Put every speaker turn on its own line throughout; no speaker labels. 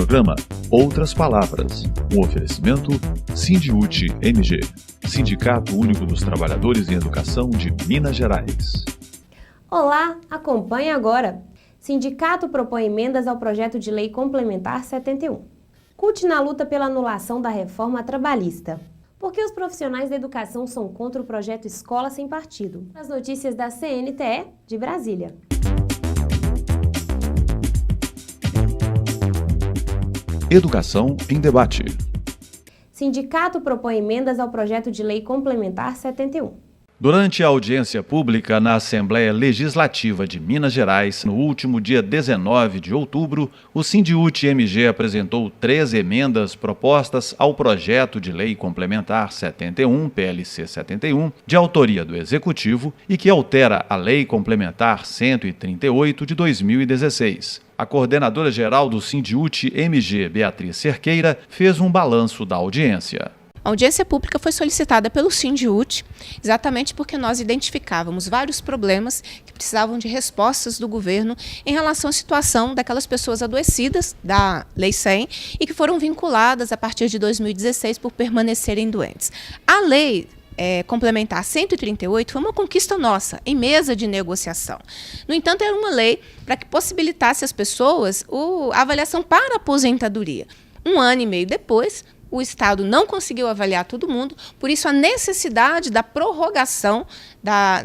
programa Outras Palavras, um oferecimento Sindiúte-MG, Sindicato Único dos Trabalhadores em Educação de Minas Gerais.
Olá, acompanhe agora. Sindicato propõe emendas ao projeto de lei complementar 71. CUT na luta pela anulação da reforma trabalhista. Por que os profissionais da educação são contra o projeto Escola Sem Partido? As notícias da CNTE de Brasília.
Educação em debate.
Sindicato propõe emendas ao projeto de lei complementar 71.
Durante a audiência pública na Assembleia Legislativa de Minas Gerais, no último dia 19 de outubro, o Sindiúte-MG apresentou 3 emendas propostas ao projeto de lei complementar 71, PLC 71, de autoria do Executivo e que altera a Lei Complementar 138 de 2016. A coordenadora-geral do Sindiúte-MG, Beatriz Cerqueira, fez um balanço da audiência.
A audiência pública foi solicitada pelo Sindiúte exatamente porque nós identificávamos vários problemas que precisavam de respostas do governo em relação à situação daquelas pessoas adoecidas da Lei 100 e que foram vinculadas a partir de 2016 por permanecerem doentes. A Lei Complementar 138 foi uma conquista nossa, em mesa de negociação. No entanto, era uma lei para que possibilitasse às pessoas a avaliação para a aposentadoria. 1 ano e meio depois, o Estado não conseguiu avaliar todo mundo, por isso a necessidade da prorrogação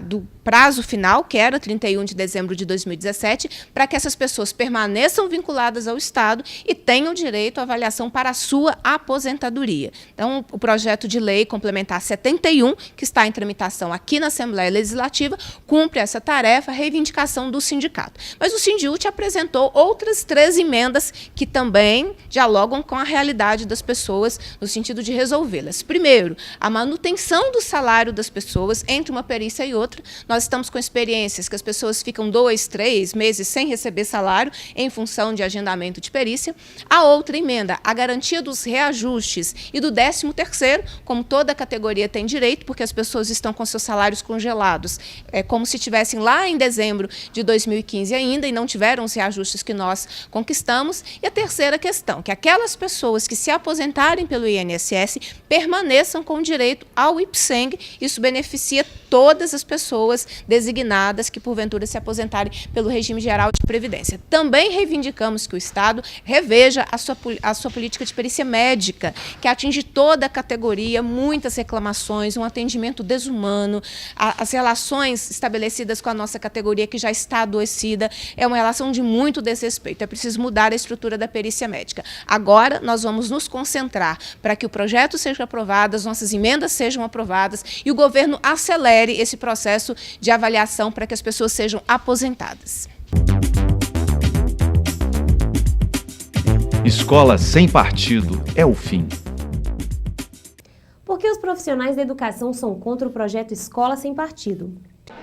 do prazo final, que era 31 de dezembro de 2017, para que essas pessoas permaneçam vinculadas ao Estado e tenham direito à avaliação para a sua aposentadoria. Então, o projeto de lei complementar 71, que está em tramitação aqui na Assembleia Legislativa, cumpre essa tarefa, reivindicação do sindicato. Mas o Sindiúte apresentou outras 3 emendas que também dialogam com a realidade das pessoas, no sentido de resolvê-las. Primeiro, a manutenção do salário das pessoas entre uma perícia e outra. Nós estamos com experiências que as pessoas ficam 2, 3 meses sem receber salário em função de agendamento de perícia. A outra emenda, a garantia dos reajustes e do 13º, como toda categoria tem direito, porque as pessoas estão com seus salários congelados, como se estivessem lá em dezembro de 2015 ainda e não tiveram os reajustes que nós conquistamos. E a terceira questão, que aquelas pessoas que se aposentarem pelo INSS permaneçam com direito ao IPSENG. Isso beneficia todas as pessoas designadas que, porventura, se aposentarem pelo regime geral de previdência. Também reivindicamos que o Estado reveja a sua política de perícia médica, que atinge toda a categoria, muitas reclamações, um atendimento desumano, as relações estabelecidas com a nossa categoria, que já está adoecida, é uma relação de muito desrespeito. É preciso mudar a estrutura da perícia médica. Agora, nós vamos nos concentrar para que o projeto seja aprovado, as nossas emendas sejam aprovadas e o governo acelere esse processo de avaliação para que as pessoas sejam aposentadas.
Escola sem partido é o fim.
Por que os profissionais da educação são contra o projeto Escola Sem Partido?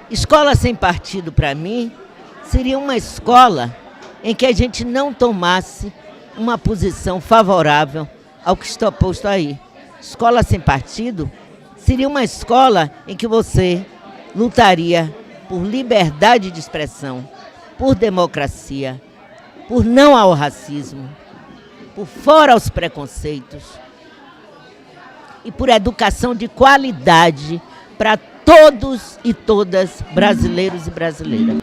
Escola sem partido, para mim, seria uma escola em que a gente não tomasse uma posição favorável ao que está posto aí. Escola sem partido seria uma escola em que você lutaria por liberdade de expressão, por democracia, por não ao racismo, por fora aos preconceitos e por educação de qualidade para todos e todas, brasileiros e brasileiras.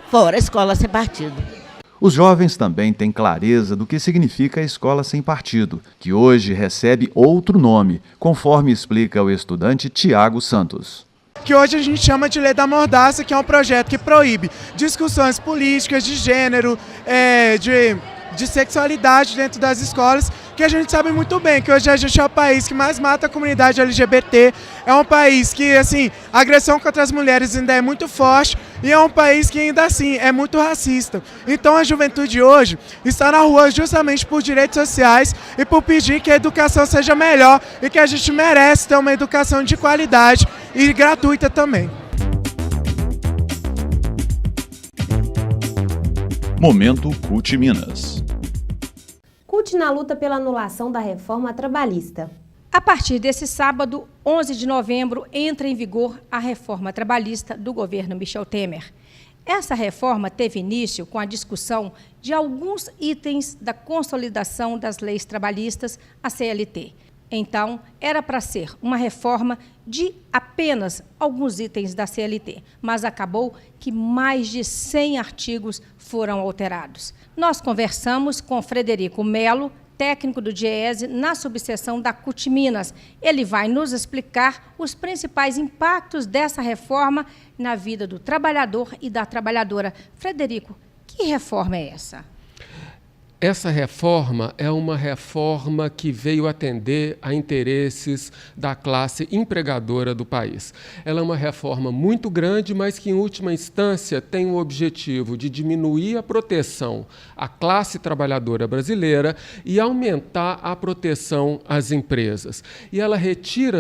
Fora a escola sem partido.
Os jovens também têm clareza do que significa a escola sem partido, que hoje recebe outro nome, conforme explica o estudante Tiago Santos.
Que hoje a gente chama de Lei da Mordaça, que é um projeto que proíbe discussões políticas, de gênero, de sexualidade dentro das escolas, que a gente sabe muito bem que hoje a gente é o país que mais mata a comunidade LGBT, é um país que, assim, a agressão contra as mulheres ainda é muito forte e é um país que ainda assim é muito racista. Então a juventude hoje está na rua justamente por direitos sociais e por pedir que a educação seja melhor e que a gente merece ter uma educação de qualidade e gratuita também.
Momento CUT Minas.
CUT na luta pela anulação da reforma trabalhista.
A partir desse sábado, 11 de novembro, entra em vigor a reforma trabalhista do governo Michel Temer. Essa reforma teve início com a discussão de alguns itens da consolidação das leis trabalhistas, a CLT. Então, era para ser uma reforma de apenas alguns itens da CLT, mas acabou que mais de 100 artigos foram alterados. Nós conversamos com Frederico Melo, técnico do DIEESE, na subseção da CUT Minas. Ele vai nos explicar os principais impactos dessa reforma na vida do trabalhador e da trabalhadora. Frederico, que reforma é essa?
Essa reforma é uma reforma que veio atender a interesses da classe empregadora do país. Ela é uma reforma muito grande, mas que, em última instância, tem o objetivo de diminuir a proteção à classe trabalhadora brasileira e aumentar a proteção às empresas. E ela retira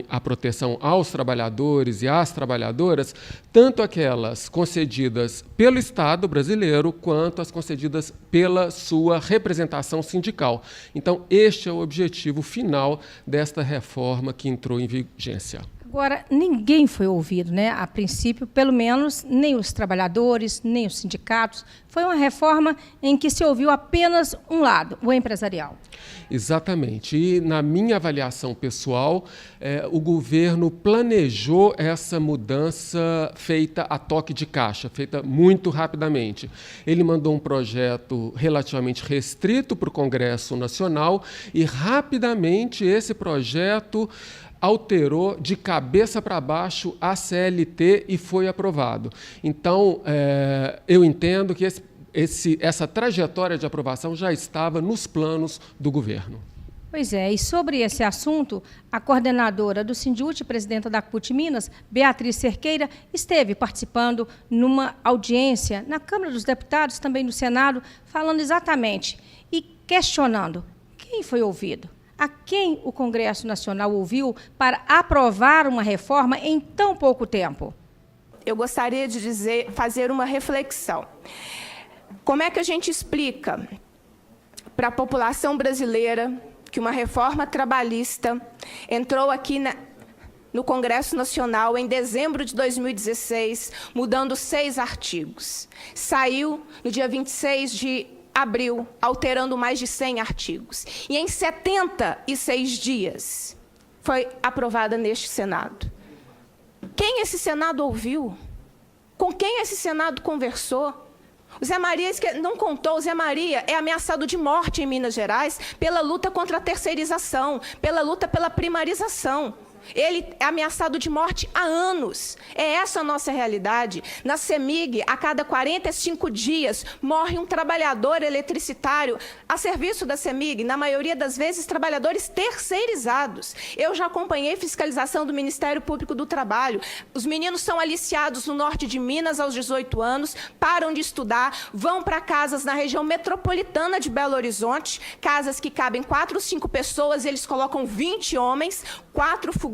a proteção aos trabalhadores e às trabalhadoras, tanto aquelas concedidas pelo Estado brasileiro, quanto as concedidas pela sua representação sindical. Então, este é o objetivo final desta reforma que entrou em vigência.
Agora, ninguém foi ouvido, né? A princípio, pelo menos, nem os trabalhadores, nem os sindicatos. Foi uma reforma em que se ouviu apenas um lado, o empresarial.
Exatamente. E, na minha avaliação pessoal, o governo planejou essa mudança feita a toque de caixa, feita muito rapidamente. Ele mandou um projeto relativamente restrito para o Congresso Nacional e, rapidamente, esse projeto alterou de cabeça para baixo a CLT e foi aprovado. Então, eu entendo que essa trajetória de aprovação já estava nos planos do governo.
Pois é, e sobre esse assunto, a coordenadora do Sindiúti, presidenta da CUT Minas, Beatriz Cerqueira, esteve participando numa audiência na Câmara dos Deputados, também no Senado, falando exatamente e questionando quem foi ouvido. A quem o Congresso Nacional ouviu para aprovar uma reforma em tão pouco tempo?
Eu gostaria de fazer uma reflexão. Como é que a gente explica para a população brasileira que uma reforma trabalhista entrou aqui no Congresso Nacional em dezembro de 2016, mudando 6 artigos? Saiu no dia 26 de abril, alterando mais de 100 artigos. E em 76 dias foi aprovada neste Senado. Quem esse Senado ouviu? Com quem esse Senado conversou? O Zé Maria não contou. O Zé Maria é ameaçado de morte em Minas Gerais pela luta contra a terceirização, pela luta pela primarização. Ele é ameaçado de morte há anos. É essa a nossa realidade. Na CEMIG, a cada 45 dias, morre um trabalhador eletricitário a serviço da CEMIG, na maioria das vezes, trabalhadores terceirizados. Eu já acompanhei fiscalização do Ministério Público do Trabalho. Os meninos são aliciados no norte de Minas aos 18 anos, param de estudar, vão para casas na região metropolitana de Belo Horizonte, casas que cabem 4 ou 5 pessoas, eles colocam 20 homens, 4 fogões,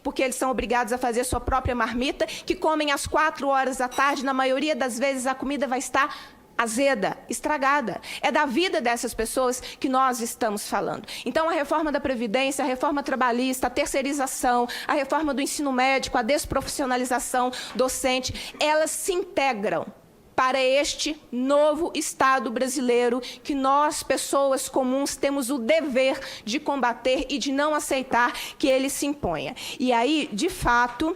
porque eles são obrigados a fazer sua própria marmita, que comem às 4 horas da tarde. Na maioria das vezes, a comida vai estar azeda, estragada. É da vida dessas pessoas que nós estamos falando. Então, a reforma da Previdência, a reforma trabalhista, a terceirização, a reforma do ensino médico, a desprofissionalização docente, elas se integram para este novo Estado brasileiro que nós, pessoas comuns, temos o dever de combater e de não aceitar que ele se imponha. E aí, de fato,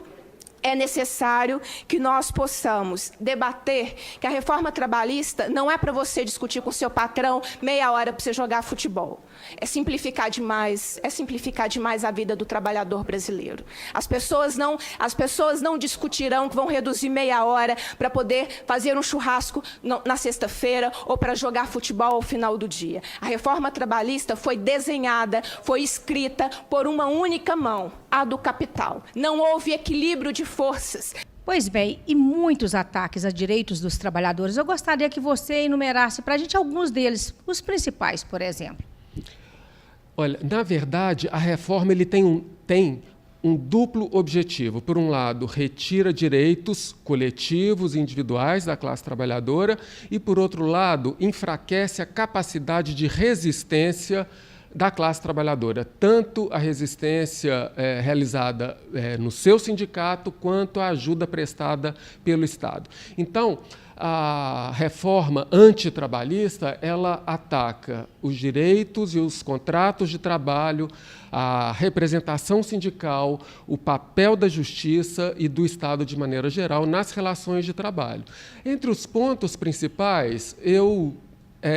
é necessário que nós possamos debater que a reforma trabalhista não é para você discutir com o seu patrão meia hora para você jogar futebol. É simplificar demais a vida do trabalhador brasileiro. As pessoas não discutirão que vão reduzir meia hora para poder fazer um churrasco na sexta-feira ou para jogar futebol ao final do dia. A reforma trabalhista foi desenhada, foi escrita por uma única mão, a do capital. Não houve equilíbrio de forças.
Pois bem, e muitos ataques a direitos dos trabalhadores. Eu gostaria que você enumerasse para a gente alguns deles, os principais, por exemplo.
Olha, na verdade, a reforma tem um duplo objetivo. Por um lado, retira direitos coletivos e individuais da classe trabalhadora e, por outro lado, enfraquece a capacidade de resistência da classe trabalhadora, tanto a resistência realizada no seu sindicato, quanto a ajuda prestada pelo Estado. Então, a reforma antitrabalhista, ela ataca os direitos e os contratos de trabalho, a representação sindical, o papel da justiça e do Estado de maneira geral nas relações de trabalho. Entre os pontos principais, eu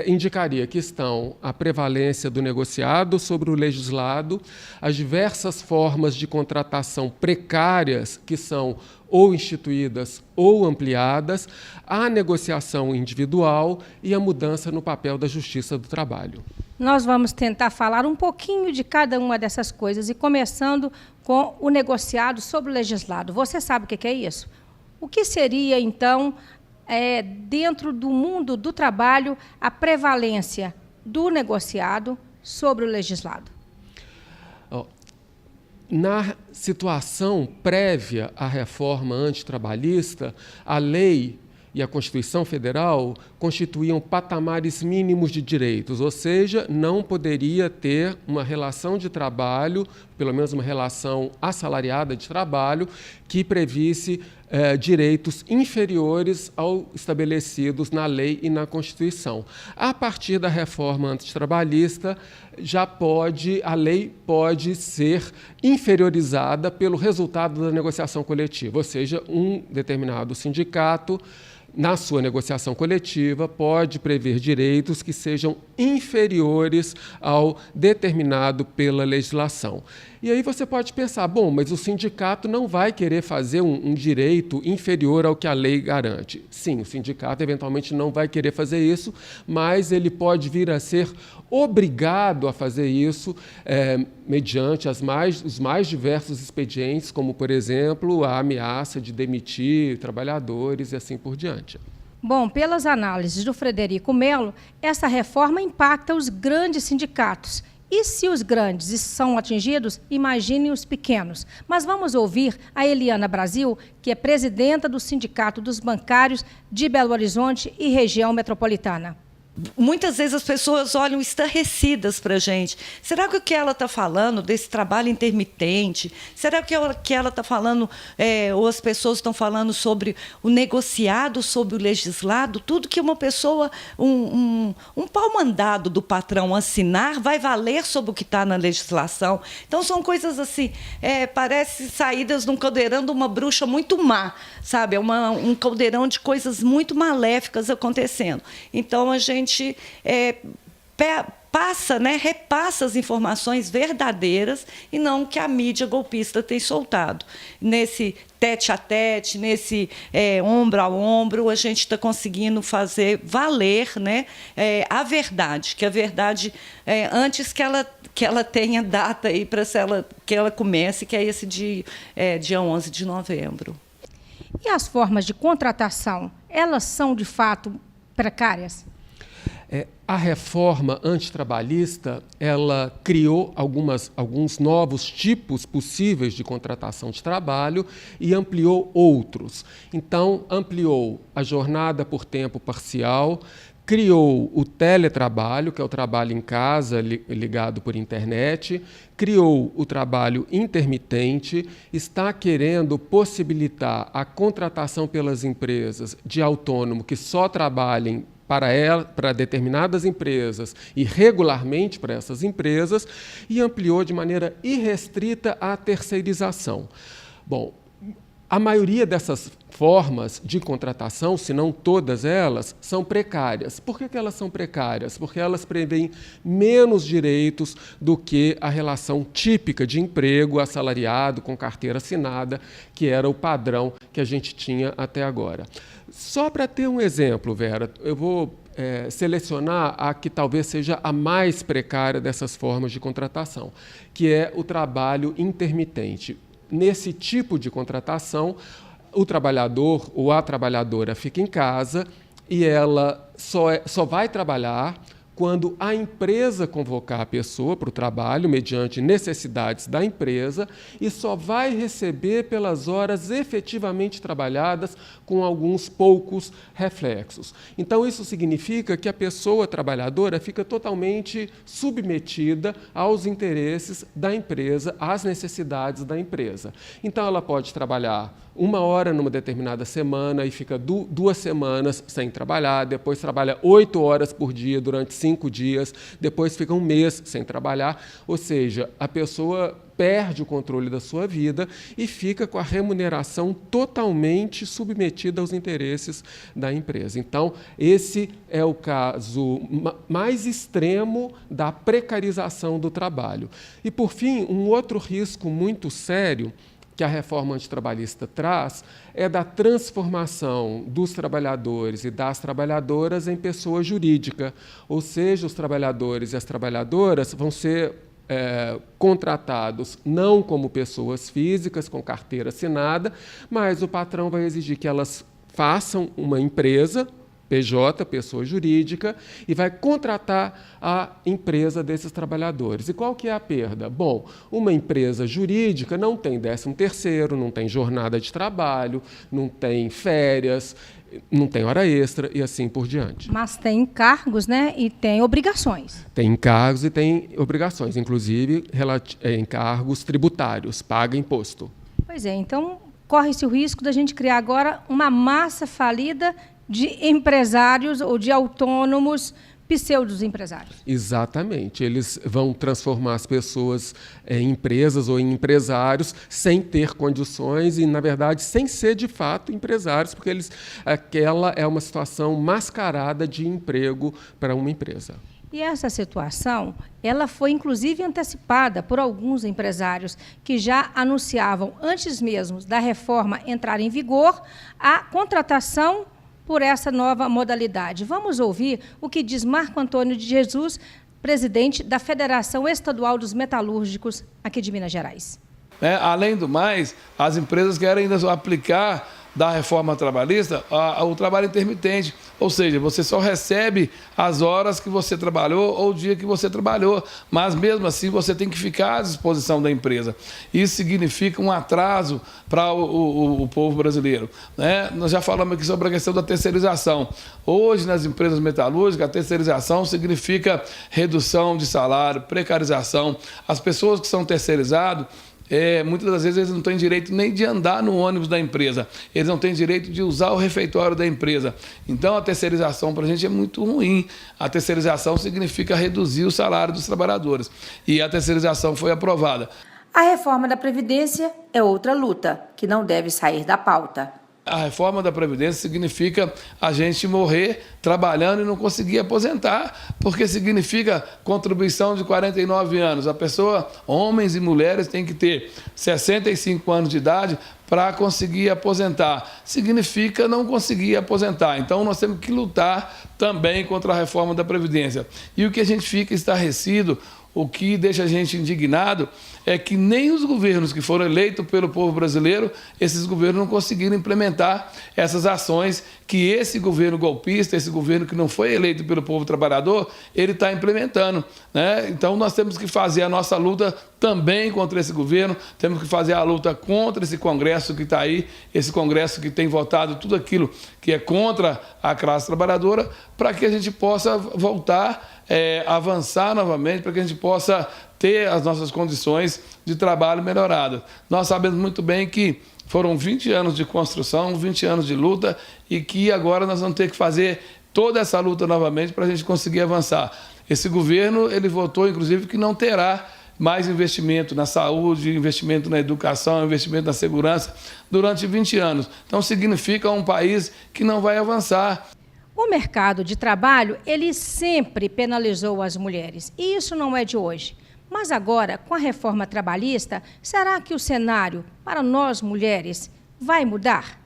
indicaria que estão a prevalência do negociado sobre o legislado, as diversas formas de contratação precárias que são ou instituídas ou ampliadas, a negociação individual e a mudança no papel da Justiça do Trabalho.
Nós vamos tentar falar um pouquinho de cada uma dessas coisas, e começando com o negociado sobre o legislado. Você sabe o que é isso? O que seria, então, dentro do mundo do trabalho, a prevalência do negociado sobre o legislado?
Na situação prévia à reforma antitrabalhista, a lei e a Constituição Federal constituíam patamares mínimos de direitos, ou seja, não poderia ter uma relação de trabalho, pelo menos uma relação assalariada de trabalho, que previsse direitos inferiores aos estabelecidos na lei e na Constituição. A partir da reforma antitrabalhista, a lei pode ser inferiorizada pelo resultado da negociação coletiva, ou seja, um determinado sindicato, na sua negociação coletiva, pode prever direitos que sejam inferiores ao determinado pela legislação. E aí você pode pensar, bom, mas o sindicato não vai querer fazer um direito inferior ao que a lei garante. Sim, o sindicato eventualmente não vai querer fazer isso, mas ele pode vir a ser obrigado a fazer isso mediante os mais diversos expedientes, como, por exemplo, a ameaça de demitir trabalhadores e assim por diante.
Bom, pelas análises do Frederico Melo, essa reforma impacta os grandes sindicatos. E se os grandes são atingidos, imaginem os pequenos. Mas vamos ouvir a Eliana Brasil, que é presidenta do Sindicato dos Bancários de Belo Horizonte e região metropolitana.
Muitas vezes as pessoas olham estarrecidas para a gente. Será que o que ela está falando desse trabalho intermitente? Será que o que ela está falando, ou as pessoas estão falando sobre o negociado, sobre o legislado? Tudo que uma pessoa, um pau-mandado do patrão assinar, vai valer sobre o que está na legislação. Então, são coisas assim, parece saídas de um caldeirão de uma bruxa muito má, sabe? Um caldeirão de coisas muito maléficas acontecendo. Então, a gente repassa as informações verdadeiras e não que a mídia golpista tem soltado. Nesse tete-a-tete, nesse ombro a ombro, a gente está conseguindo fazer valer, né, a verdade, que a verdade, antes que ela tenha data aí para que ela comece, que é esse dia 11 de novembro.
E as formas de contratação, elas são, de fato, precárias?
A reforma antitrabalhista, ela criou alguns novos tipos possíveis de contratação de trabalho e ampliou outros. Então, ampliou a jornada por tempo parcial, criou o teletrabalho, que é o trabalho em casa ligado por internet, criou o trabalho intermitente, está querendo possibilitar a contratação pelas empresas de autônomo que só trabalhem para determinadas empresas e regularmente para essas empresas, e ampliou de maneira irrestrita a terceirização. Bom, a maioria dessas formas de contratação, se não todas elas, são precárias. Por que elas são precárias? Porque elas prevêem menos direitos do que a relação típica de emprego assalariado com carteira assinada, que era o padrão que a gente tinha até agora. Só para ter um exemplo, Vera, eu vou selecionar a que talvez seja a mais precária dessas formas de contratação, que é o trabalho intermitente. Nesse tipo de contratação, o trabalhador ou a trabalhadora fica em casa e ela só vai trabalhar quando a empresa convocar a pessoa para o trabalho, mediante necessidades da empresa, e só vai receber pelas horas efetivamente trabalhadas, com alguns poucos reflexos. Então, isso significa que a pessoa trabalhadora fica totalmente submetida aos interesses da empresa, às necessidades da empresa. Então, ela pode trabalhar 1 hora numa determinada semana e fica 2 semanas sem trabalhar, depois trabalha 8 horas por dia durante 5 dias, depois fica 1 mês sem trabalhar, ou seja, a pessoa perde o controle da sua vida e fica com a remuneração totalmente submetida aos interesses da empresa. Então, esse é o caso mais extremo da precarização do trabalho. E, por fim, um outro risco muito sério que a reforma antitrabalhista traz é da transformação dos trabalhadores e das trabalhadoras em pessoa jurídica, ou seja, os trabalhadores e as trabalhadoras vão ser contratados não como pessoas físicas com carteira assinada, mas o patrão vai exigir que elas façam uma empresa, PJ, pessoa jurídica, e vai contratar a empresa desses trabalhadores. E qual que é a perda? Bom, uma empresa jurídica não tem 13º, não tem jornada de trabalho, não tem férias, não tem hora extra e assim por diante.
Mas tem encargos, né? E tem obrigações.
Tem encargos e tem obrigações, inclusive encargos tributários, paga imposto.
Pois é, então corre-se o risco da gente criar agora uma massa falida de empresários ou de autônomos pseudos empresários.
Exatamente. Eles vão transformar as pessoas em empresas ou em empresários sem ter condições e, na verdade, sem ser de fato empresários, porque aquela é uma situação mascarada de emprego para uma empresa.
E essa situação, ela foi inclusive antecipada por alguns empresários que já anunciavam, antes mesmo da reforma entrar em vigor, a contratação por essa nova modalidade. Vamos ouvir o que diz Marco Antônio de Jesus, presidente da Federação Estadual dos Metalúrgicos aqui de Minas Gerais.
Além do mais, as empresas querem ainda aplicar da reforma trabalhista o trabalho intermitente, ou seja, você só recebe as horas que você trabalhou ou o dia que você trabalhou, mas mesmo assim você tem que ficar à disposição da empresa. Isso significa um atraso para o povo brasileiro, né? Nós já falamos aqui sobre a questão da terceirização. Hoje, nas empresas metalúrgicas, a terceirização significa redução de salário, precarização. As pessoas que são terceirizadas, muitas das vezes eles não têm direito nem de andar no ônibus da empresa, eles não têm direito de usar o refeitório da empresa. Então a terceirização para a gente é muito ruim. A terceirização significa reduzir o salário dos trabalhadores. E a terceirização foi aprovada.
A reforma da Previdência é outra luta, que não deve sair da pauta.
A reforma da Previdência significa a gente morrer trabalhando e não conseguir aposentar, porque significa contribuição de 49 anos. A pessoa, homens e mulheres, tem que ter 65 anos de idade para conseguir aposentar. Significa não conseguir aposentar. Então, nós temos que lutar também contra a reforma da Previdência. E o que a gente fica estarrecido, o que deixa a gente indignado, é que nem os governos que foram eleitos pelo povo brasileiro, esses governos não conseguiram implementar essas ações que esse governo golpista, esse governo que não foi eleito pelo povo trabalhador, ele está implementando, né? Então nós temos que fazer a nossa luta também contra esse governo, temos que fazer a luta contra esse Congresso que está aí, esse Congresso que tem votado tudo aquilo que é contra a classe trabalhadora, para que a gente possa voltar, avançar novamente, para que a gente possa ter as nossas condições de trabalho melhoradas. Nós sabemos muito bem que foram 20 anos de construção, 20 anos de luta, e que agora nós vamos ter que fazer toda essa luta novamente para a gente conseguir avançar. Esse governo, ele votou, inclusive, que não terá mais investimento na saúde, investimento na educação, investimento na segurança durante 20 anos. Então, significa um país que não vai avançar.
O mercado de trabalho, ele sempre penalizou as mulheres, e isso não é de hoje. Mas agora, com a reforma trabalhista, será que o cenário para nós mulheres vai mudar?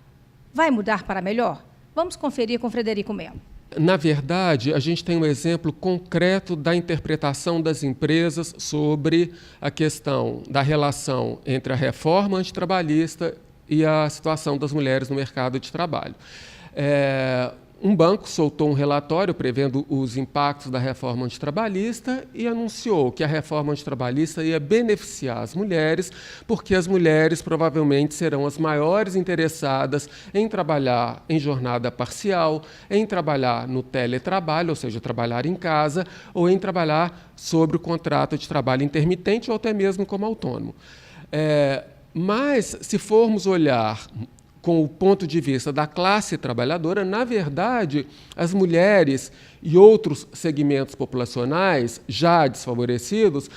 Vai mudar para melhor? Vamos conferir com Frederico Melo.
Na verdade, a gente tem um exemplo concreto da interpretação das empresas sobre a questão da relação entre a reforma antitrabalhista e a situação das mulheres no mercado de trabalho. Um banco soltou um relatório prevendo os impactos da reforma antitrabalhista e anunciou que a reforma antitrabalhista ia beneficiar as mulheres, porque as mulheres provavelmente serão as maiores interessadas em trabalhar em jornada parcial, em trabalhar no teletrabalho, ou seja, trabalhar em casa, ou em trabalhar sobre o contrato de trabalho intermitente ou até mesmo como autônomo. Mas, se formos olhar com o ponto de vista da classe trabalhadora, na verdade, as mulheres e outros segmentos populacionais já desfavorecidos,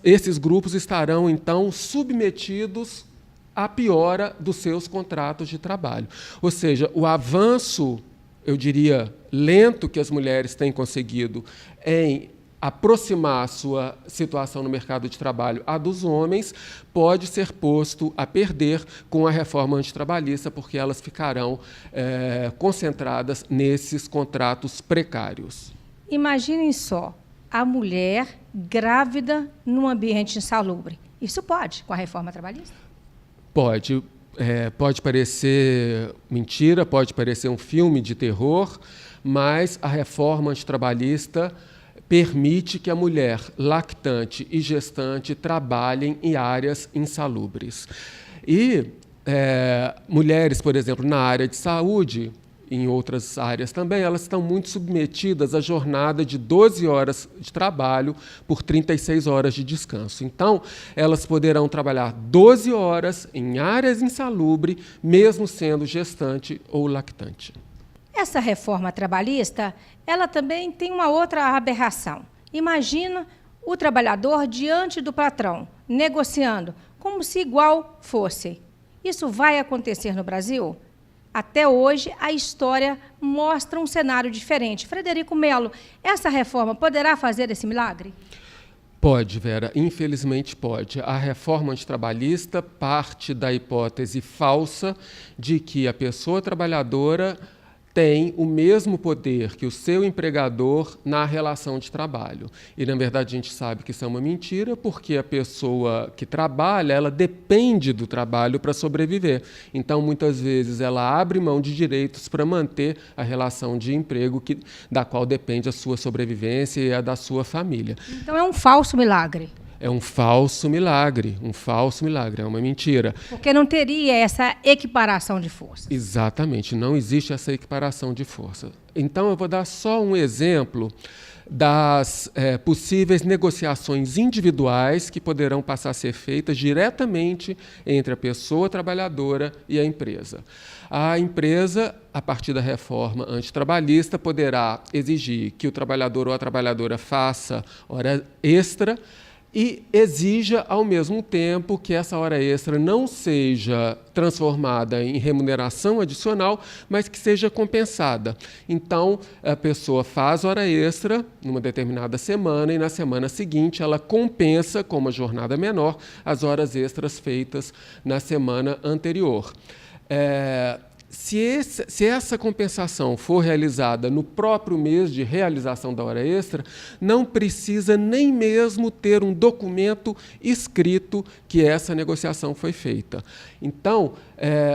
esses grupos estarão, então, submetidos à piora dos seus contratos de trabalho. Ou seja, o avanço, eu diria, lento que as mulheres têm conseguido em aproximar a sua situação no mercado de trabalho à dos homens, pode ser posto a perder com a reforma antitrabalhista, porque elas ficarão concentradas nesses contratos precários.
Imaginem só, a mulher grávida num ambiente insalubre. Isso pode, com a reforma trabalhista?
Pode. Pode parecer mentira, pode parecer um filme de terror, mas a reforma antitrabalhista permite que a mulher lactante e gestante trabalhem em áreas insalubres. E mulheres, por exemplo, na área de saúde, em outras áreas também, elas estão muito submetidas à jornada de 12 horas de trabalho por 36 horas de descanso. Então, elas poderão trabalhar 12 horas em áreas insalubres, mesmo sendo gestante ou lactante.
Essa reforma trabalhista, ela também tem uma outra aberração. Imagina o trabalhador diante do patrão, negociando, como se igual fosse. Isso vai acontecer no Brasil? Até hoje, a história mostra um cenário diferente. Frederico Melo, essa reforma poderá fazer esse milagre?
Pode, Vera, infelizmente pode. A reforma antitrabalhista parte da hipótese falsa de que a pessoa trabalhadora tem o mesmo poder que o seu empregador na relação de trabalho. E, na verdade, a gente sabe que isso é uma mentira, porque a pessoa que trabalha, ela depende do trabalho para sobreviver. Então, muitas vezes, ela abre mão de direitos para manter a relação de emprego da qual depende a sua sobrevivência e a da sua família.
Então, é um falso milagre.
É um falso milagre, é uma mentira.
Porque não teria essa equiparação de forças.
Exatamente, não existe essa equiparação de força. Então, eu vou dar só um exemplo das possíveis negociações individuais que poderão passar a ser feitas diretamente entre a pessoa trabalhadora e a empresa. A empresa, a partir da reforma antitrabalhista, poderá exigir que o trabalhador ou a trabalhadora faça hora extra e exija, ao mesmo tempo, que essa hora extra não seja transformada em remuneração adicional, mas que seja compensada. Então, a pessoa faz hora extra numa determinada semana e, na semana seguinte, ela compensa, com uma jornada menor, as horas extras feitas na semana anterior. Se essa compensação for realizada no próprio mês de realização da hora extra, não precisa nem mesmo ter um documento escrito que essa negociação foi feita. Então,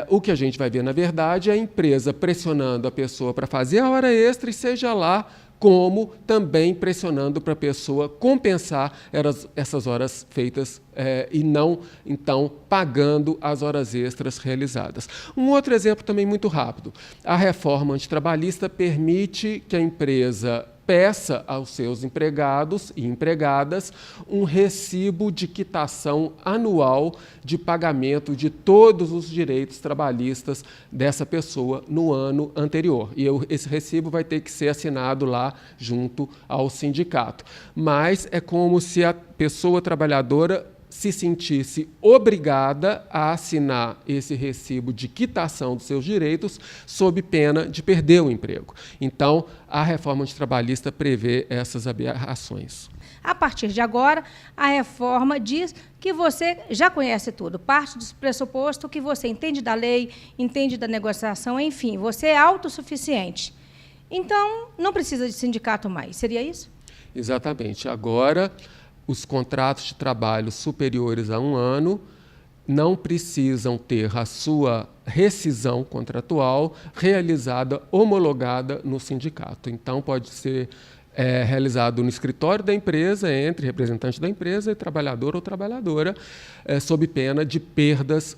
o que a gente vai ver, na verdade, é a empresa pressionando a pessoa para fazer a hora extra e seja lá como também pressionando para a pessoa compensar essas horas feitas e não, então, pagando as horas extras realizadas. Um outro exemplo também muito rápido. A reforma antitrabalhista permite que a empresa peça aos seus empregados e empregadas um recibo de quitação anual de pagamento de todos os direitos trabalhistas dessa pessoa no ano anterior. E esse recibo vai ter que ser assinado lá junto ao sindicato. Mas é como se a pessoa trabalhadora se sentisse obrigada a assinar esse recibo de quitação dos seus direitos sob pena de perder o emprego. Então, a reforma antitrabalhista prevê essas aberrações.
A partir de agora, a reforma diz que você já conhece tudo, parte do pressuposto que você entende da lei, entende da negociação, enfim, você é autossuficiente. Então, não precisa de sindicato mais, seria isso?
Exatamente. Agora, os contratos de trabalho superiores a 1 ano não precisam ter a sua rescisão contratual realizada, homologada no sindicato. Então, pode ser realizado no escritório da empresa, entre representante da empresa e trabalhador ou trabalhadora, sob pena de perdas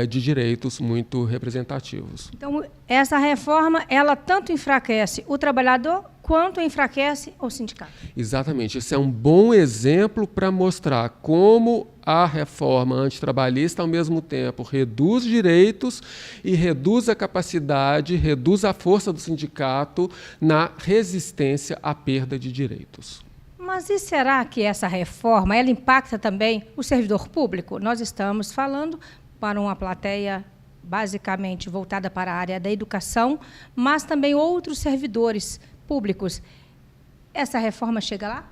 de direitos muito representativos.
Então, essa reforma, ela tanto enfraquece o trabalhador quanto enfraquece o sindicato.
Exatamente. Esse é um bom exemplo para mostrar como a reforma antitrabalhista, ao mesmo tempo, reduz direitos e reduz a capacidade, reduz a força do sindicato na resistência à perda de direitos.
Mas e será que essa reforma ela impacta também o servidor público? Nós estamos falando para uma plateia basicamente voltada para a área da educação, mas também outros servidores públicos. Essa reforma chega lá?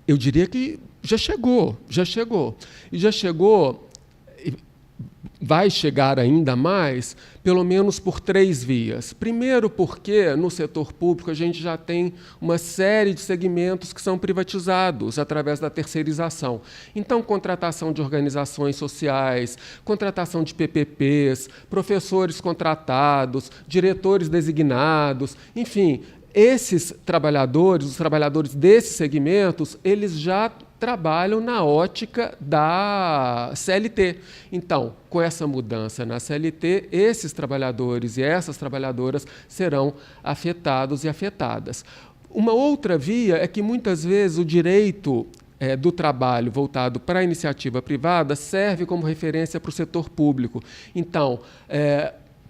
Eu diria que já chegou. E já chegou, vai chegar ainda mais, pelo menos por 3 vias. Primeiro, porque no setor público a gente já tem uma série de segmentos que são privatizados através da terceirização. Então, contratação de organizações sociais, contratação de PPPs, professores contratados, diretores designados, enfim, esses trabalhadores, os trabalhadores desses segmentos, eles já trabalham na ótica da CLT. Então, com essa mudança na CLT, esses trabalhadores e essas trabalhadoras serão afetados e afetadas. Uma outra via é que, muitas vezes, o direito do trabalho voltado para a iniciativa privada serve como referência para o setor público. Então,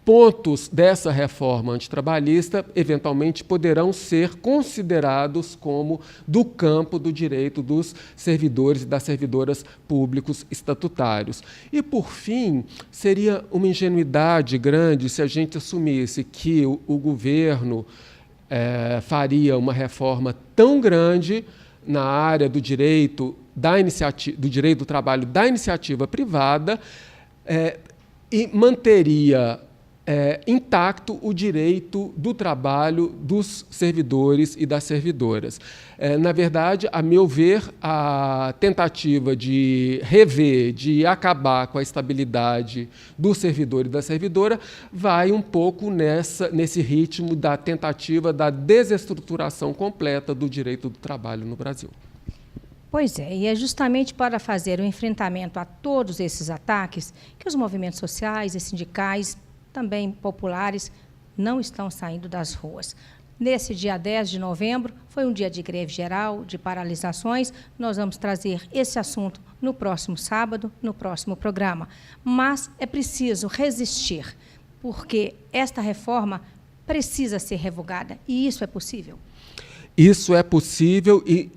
pontos dessa reforma antitrabalhista, eventualmente, poderão ser considerados como do campo do direito dos servidores e das servidoras públicos estatutários. E, por fim, seria uma ingenuidade grande se a gente assumisse que o governo faria uma reforma tão grande na área do direito do direito do trabalho da iniciativa privada e manteria intacto o direito do trabalho dos servidores e das servidoras. Na verdade, a meu ver, a tentativa de rever, de acabar com a estabilidade do servidor e da servidora vai um pouco nesse ritmo da tentativa da desestruturação completa do direito do trabalho no Brasil.
Pois é, e é justamente para fazer o enfrentamento a todos esses ataques que os movimentos sociais e sindicais, também populares, não estão saindo das ruas. Nesse dia 10 de novembro, foi um dia de greve geral, de paralisações. Nós vamos trazer esse assunto no próximo sábado, no próximo programa. Mas é preciso resistir, porque esta reforma precisa ser revogada. E isso é possível?
Isso é possível e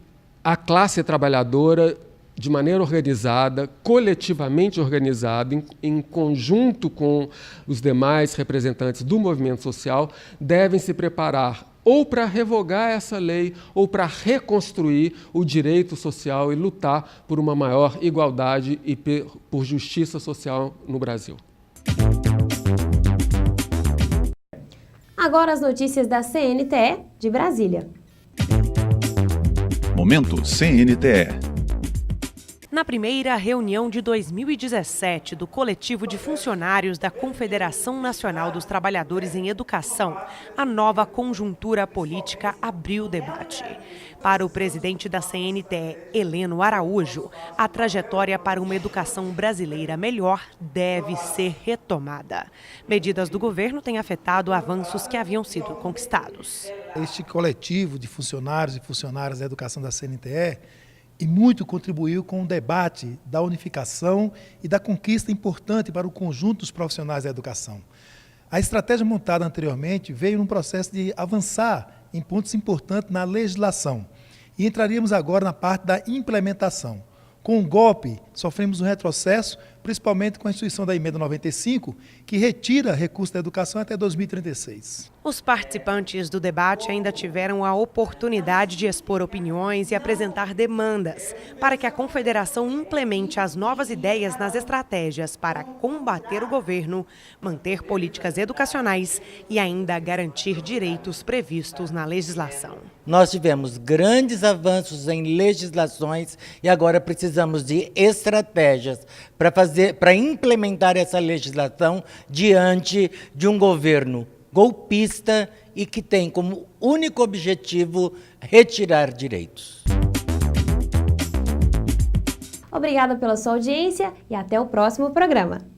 a classe trabalhadora, de maneira organizada, coletivamente organizada, em conjunto com os demais representantes do movimento social, devem se preparar ou para revogar essa lei ou para reconstruir o direito social e lutar por uma maior igualdade e por justiça social no Brasil.
Agora as notícias da CNTE de Brasília.
Momento CNTE.
Na primeira reunião de 2017 do Coletivo de Funcionários da Confederação Nacional dos Trabalhadores em Educação, a nova conjuntura política abriu o debate. Para o presidente da CNTE, Heleno Araújo, a trajetória para uma educação brasileira melhor deve ser retomada. Medidas do governo têm afetado avanços que haviam sido conquistados.
Este coletivo de funcionários e funcionárias da educação da CNTE e muito contribuiu com o debate da unificação e da conquista importante para o conjunto dos profissionais da educação. A estratégia montada anteriormente veio num processo de avançar em pontos importantes na legislação e entraríamos agora na parte da implementação. Com o golpe, sofremos um retrocesso, principalmente com a instituição da Emenda 95, que retira recursos da educação até 2036.
Os participantes do debate ainda tiveram a oportunidade de expor opiniões e apresentar demandas para que a Confederação implemente as novas ideias nas estratégias para combater o governo, manter políticas educacionais e ainda garantir direitos previstos na legislação.
Nós tivemos grandes avanços em legislações e agora precisamos de estratégias para fazer para implementar essa legislação diante de um governo golpista e que tem como único objetivo retirar direitos.
Obrigada pela sua audiência e até o próximo programa.